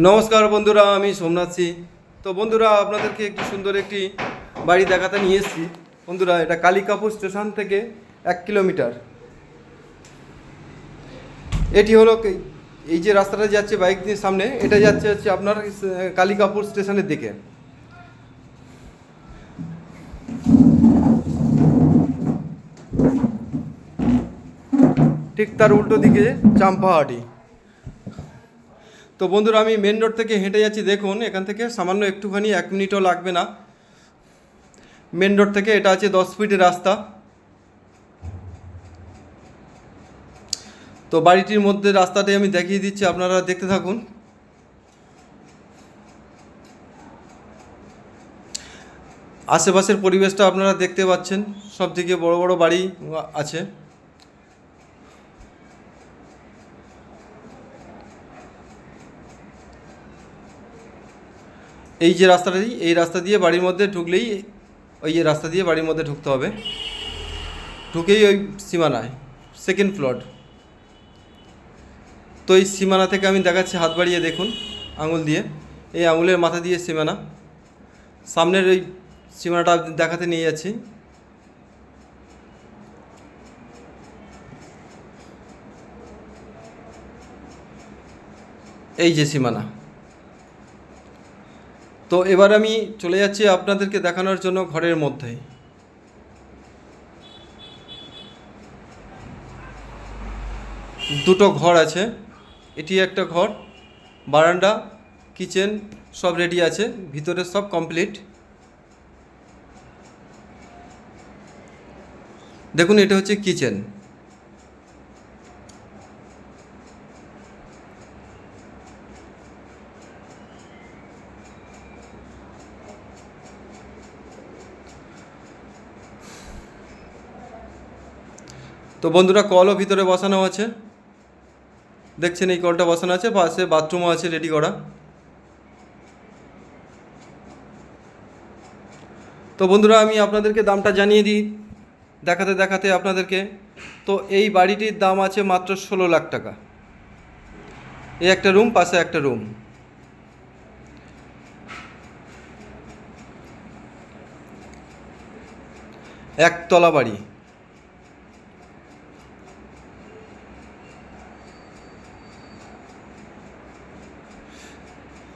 নমস্কার বন্ধুরা, আমি সোমনাথ সি। তো বন্ধুরা, আপনাদেরকে একটি সুন্দর একটি বাড়ি দেখাতে নিয়ে এসেছি। বন্ধুরা, এটা কালিকাপুর স্টেশন থেকে 1 কিলোমিটার। এটি হলো এই যে রাস্তাটা যাচ্ছে বাইক দিয়ে সামনে, এটা যাচ্ছে হচ্ছে আপনার কালিকাপুর স্টেশনের দিকে। ঠিক তার উল্টো দিকে চাম্পাহাটি। তো বন্ধুরা, আমি মেন রোড থেকে হেঁটে যাচ্ছি। দেখুন, এখান থেকে সামান্য একটুখানি 1 মিনিটও লাগবে না। মেন রোড থেকে এটা আছে 10 ফিটের রাস্তা। তো বাড়িটির মধ্যে রাস্তাটি আমি দেখিয়ে দিচ্ছি, আপনারা দেখতে থাকুন। আশেপাশের পরিবেশটা আপনারা দেখতে পাচ্ছেন, সব থেকে বড় বড় বাড়ি আছে। এই যে রাস্তাটি, এই রাস্তা দিয়ে বাড়ির মধ্যে ঢুকলেই, ওই যে রাস্তা দিয়ে বাড়ির মধ্যে ঢুকতে হবে। ঢুকেই ওই সীমানায় সেকেন্ড ফ্লোর। তো এই সীমানা থেকে আমি দেখাচ্ছি, হাত বাড়িয়ে দেখুন আঙুল দিয়ে। এই আঙুলের মাথা দিয়ে সীমানা, সামনের ওই সীমানাটা দেখাতে নিয়ে যাচ্ছি। এই যে সীমানা। তো এবার আমি চলে যাচ্ছি আপনাদেরকে দেখানোর জন্য ঘরের মধ্যে। দুটো ঘর আছে, এটি একটা ঘর। বারান্দা, কিচেন সব রেডি আছে, ভিতরে সব কমপ্লিট। দেখুন, এটা হচ্ছে কিচেন। তো বন্ধুরা, কলও ভিতরে বসানো আছে, দেখছেন এই কলটা বসানো আছে। পাশে বাথরুমও আছে রেডি করা। তো বন্ধুরা, আমি আপনাদেরকে দামটা জানিয়ে দিই দেখাতে দেখাতে আপনাদেরকে। তো এই বাড়িটির দাম আছে মাত্র 16 লাখ টাকা। এই একটা রুম, পাশে একটা রুম, একতলা বাড়ি।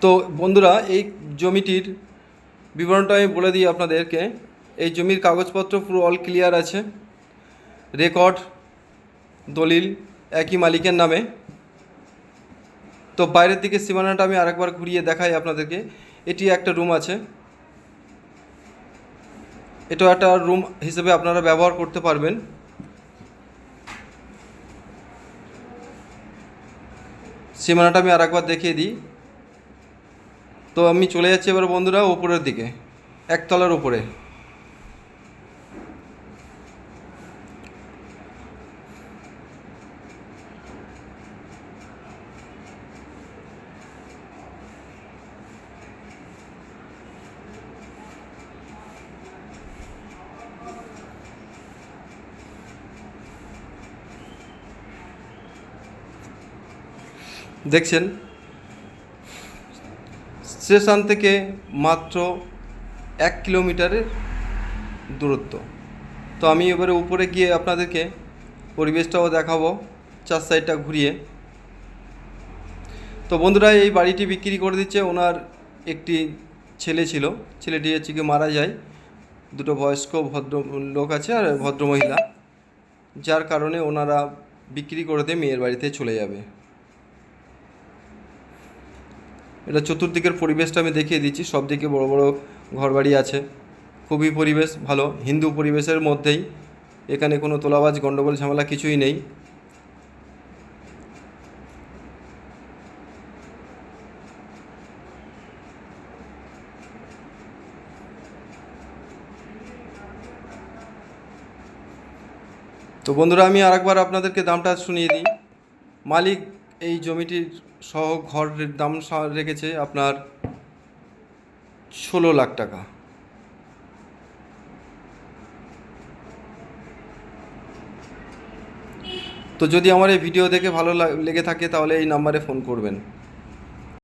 তো বন্ধুরা, এই জমিটির বিবরণটা আমি বলে দিই আপনাদেরকে। এই জমির কাগজপত্র পুরো অল ক্লিয়ার আছে, রেকর্ড দলিল একই মালিকের নামে। তো বাইরের দিকে সীমানাটা আমি আরেকবার ঘুরিয়ে দেখাই আপনাদেরকে। এটি একটা রুম আছে, এটাও একটা রুম হিসেবে আপনারা ব্যবহার করতে পারবেন। সীমানাটা আমি আরেকবার দেখিয়ে দিই। তো আমি চলে যাচ্ছি এবার বন্ধুরা উপরের দিকে, একতলার উপরে। দেখছেন, স্টেশন থেকে মাত্র 1 কিলোমিটারের দূরত্ব। তো আমি এবারে উপরে গিয়ে আপনাদেরকে পরিবেশটাও দেখাবো, চার সাইডটা ঘুরিয়ে। তো বন্ধুরা, এই বাড়িটি বিক্রি করে দিচ্ছে। ওনার একটি ছেলে ছিল, ছেলেটি হচ্ছে কি মারা যায়। দুটো বয়স্ক ভদ্র লোক আছে আর ভদ্রমহিলা, যার কারণে ওনারা বিক্রি করে দিয়ে মেয়ের বাড়িতে চলে যাবে। এটা চতুর্দিকের পরিবেশটা আমি দেখিয়ে দিচ্ছি, সব দিকে বড় বড় ঘরবাড়ি আছে। খুবই পরিবেশ ভালো, হিন্দু পরিবেশের মধ্যেই। এখানে কোনো তোলাবাজ গণ্ডগোল ঝামেলা কিছুই নেই। তো বন্ধুরা, আমি আরেকবার আপনাদেরকে দামটা শুনিয়ে দিই। মালিক এই জমিটির সহ ঘরের দাম রেখেছে আপনার 16 লাখ টাকা। তো যদি আমার এই ভিডিও দেখে ভালো লেগে থাকে তাহলে এই নাম্বারে ফোন করবেন।